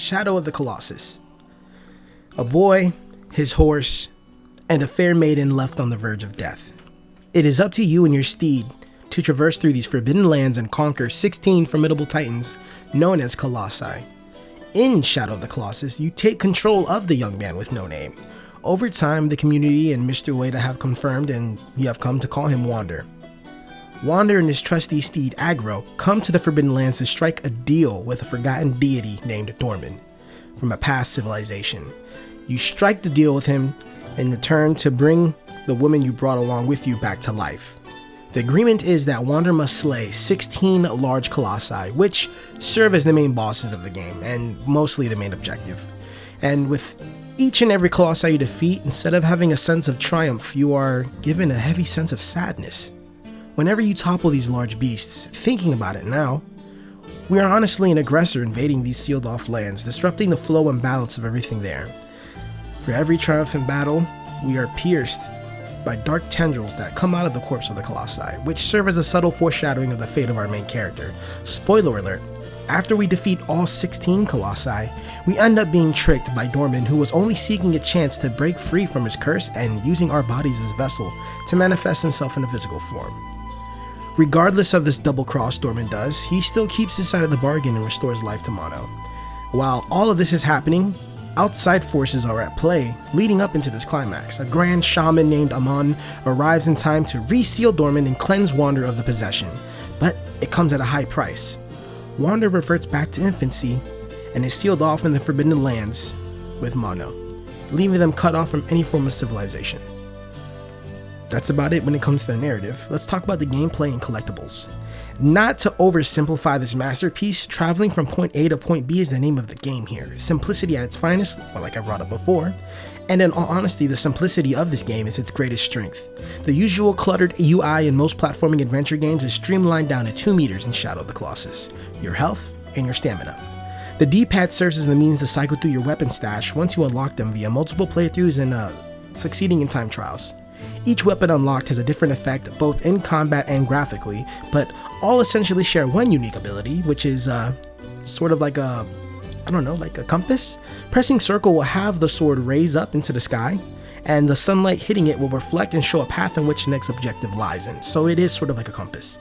Shadow of the Colossus. A boy, his horse, and a fair maiden left on the verge of death. It is up to you and your steed to traverse through these forbidden lands and conquer 16 formidable titans known as Colossi. In Shadow of the Colossus, you take control of the young man with no name. Over time, the community and Mr. Ueda have confirmed, and you have come to call him Wander. Wander and his trusty steed Aggro come to the Forbidden Lands to strike a deal with a forgotten deity named Dorman from a past civilization. You strike the deal with him in return to bring the woman you brought along with you back to life. The agreement is that Wander must slay 16 large colossi, which serve as the main bosses of the game, and mostly the main objective. And with each and every colossi you defeat, instead of having a sense of triumph, you are given a heavy sense of sadness. Whenever you topple these large beasts, thinking about it now, we are honestly an aggressor invading these sealed off lands, disrupting the flow and balance of everything there. For every triumphant battle, we are pierced by dark tendrils that come out of the corpse of the colossi, which serve as a subtle foreshadowing of the fate of our main character. Spoiler alert, after we defeat all 16 colossi, we end up being tricked by Dorman, who was only seeking a chance to break free from his curse and using our bodies as a vessel to manifest himself in a physical form. Regardless of this double cross Dorman does, he still keeps his side of the bargain and restores life to Mono. While all of this is happening, outside forces are at play leading up into this climax. A grand shaman named Amon arrives in time to reseal Dorman and cleanse Wander of the possession, but it comes at a high price. Wander reverts back to infancy and is sealed off in the Forbidden Lands with Mono, leaving them cut off from any form of civilization. That's about it when it comes to the narrative. Let's talk about the gameplay and collectibles. Not to oversimplify this masterpiece, traveling from point A to point B is the name of the game here. Simplicity at its finest, well, like I brought up before, and in all honesty, the simplicity of this game is its greatest strength. The usual cluttered UI in most platforming adventure games is streamlined down to 2 meters in Shadow of the Colossus: your health and your stamina. The D-pad serves as the means to cycle through your weapon stash once you unlock them via multiple playthroughs and succeeding in time trials. Each weapon unlocked has a different effect both in combat and graphically, but all essentially share one unique ability, which is sort of like a compass. Pressing circle will have the sword raise up into the sky, and the sunlight hitting it will reflect and show a path in which the next objective lies in, so it is sort of like a compass.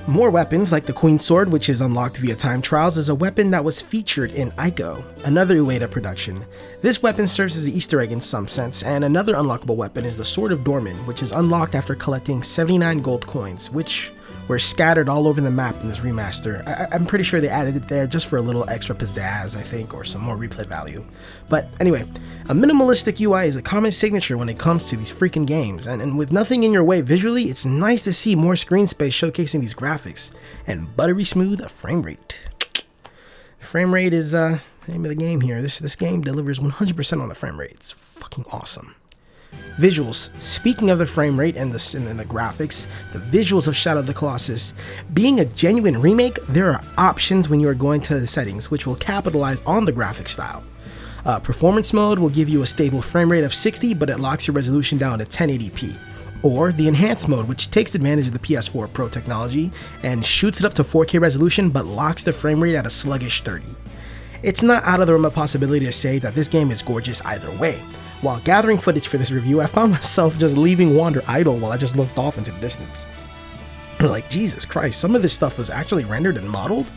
More weapons, like the Queen Sword, which is unlocked via time trials, is a weapon that was featured in Ico, another Ueda production. This weapon serves as an Easter egg in some sense, and another unlockable weapon is the Sword of Dorman, which is unlocked after collecting 79 gold coins, which were scattered all over the map in this remaster. I'm pretty sure they added it there just for a little extra pizzazz, I think, or some more replay value. But anyway, a minimalistic UI is a common signature when it comes to these freaking games, and with nothing in your way visually, it's nice to see more screen space showcasing these graphics, and buttery smooth frame rate. Frame rate is the name of the game here. This game delivers 100% on the frame rate. It's fucking awesome. Visuals. Speaking of the frame rate and the graphics, the visuals of Shadow of the Colossus. Being a genuine remake, there are options when you are going to the settings which will capitalize on the graphic style. Performance mode will give you a stable frame rate of 60, but it locks your resolution down to 1080p. Or the enhanced mode, which takes advantage of the PS4 Pro technology and shoots it up to 4K resolution, but locks the frame rate at a sluggish 30. It's not out of the realm of possibility to say that this game is gorgeous either way. While gathering footage for this review, I found myself just leaving Wander idle while I just looked off into the distance. Like, Jesus Christ, some of this stuff was actually rendered and modeled.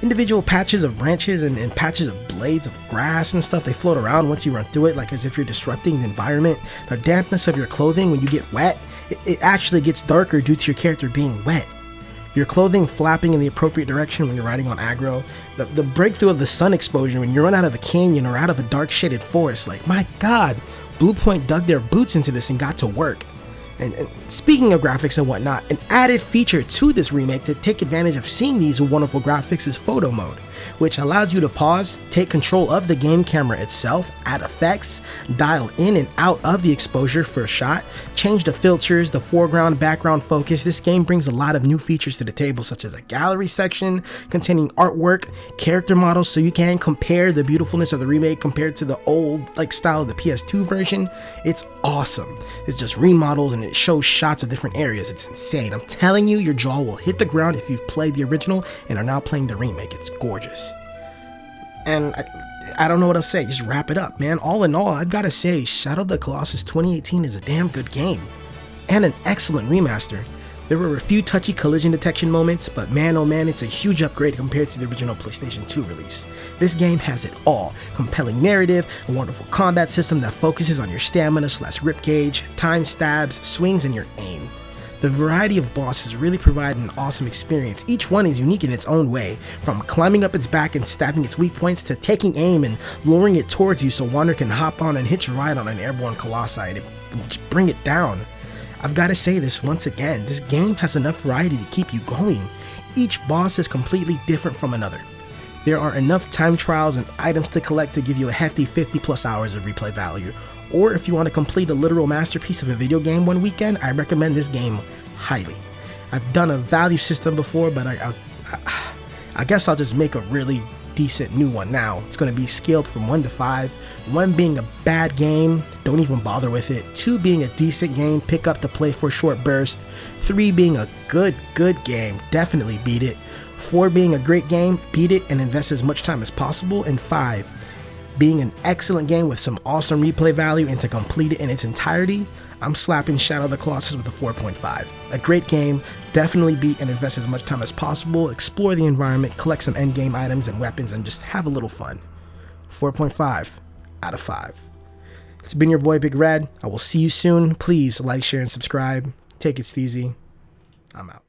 Individual patches of branches and patches of blades of grass and stuff, they float around once you run through it, like as if you're disrupting the environment. The dampness of your clothing when you get wet, it actually gets darker due to your character being wet. Your clothing flapping in the appropriate direction when you're riding on Aggro. The breakthrough of the sun exposure when you run out of a canyon or out of a dark shaded forest. Like, my god, Bluepoint dug their boots into this and got to work. And speaking of graphics and whatnot, an added feature to this remake to take advantage of seeing these wonderful graphics is photo mode. which allows you to pause, take control of the game camera itself, add effects, dial in and out of the exposure for a shot, change the filters, the foreground, background focus. This game brings a lot of new features to the table, such as a gallery section containing artwork, character models, so you can compare the beautifulness of the remake compared to the old style of the PS2 version. It's awesome. It's just remodeled and it shows shots of different areas. It's insane. I'm telling you, your jaw will hit the ground if you've played the original and are now playing the remake. It's gorgeous. And I don't know what else to say. Just wrap it up, man. All in all, I've got to say, Shadow of the Colossus 2018 is a damn good game and an excellent remaster. There were a few touchy collision detection moments, but man oh man, it's a huge upgrade compared to the original PlayStation 2 release. This game has it all: compelling narrative, a wonderful combat system that focuses on your stamina / rip gauge, time stabs, swings, and your aim. The variety of bosses really provide an awesome experience. Each one is unique in its own way, from climbing up its back and stabbing its weak points to taking aim and luring it towards you so Wander can hop on and hitch a ride on an airborne colossi and just bring it down. I've got to say this once again, this game has enough variety to keep you going. Each boss is completely different from another. There are enough time trials and items to collect to give you a hefty 50+ hours of replay value. Or if you want to complete a literal masterpiece of a video game one weekend, I recommend this game highly. I've done a value system before, but I guess I'll just make a really decent new one now. It's going to be scaled from 1 to 5. 1 being a bad game, don't even bother with it. 2 being a decent game, pick up to play for a short burst. 3 being a good game, definitely beat it. 4 being a great game, beat it and invest as much time as possible. And 5 being an excellent game with some awesome replay value, and to complete it in its entirety, I'm slapping Shadow of the Colossus with a 4.5. A great game, definitely beat and invest as much time as possible, explore the environment, collect some endgame items and weapons, and just have a little fun. 4.5 out of 5. It's been your boy Big Red. I will see you soon. Please like, share, and subscribe. Take it steezy. I'm out.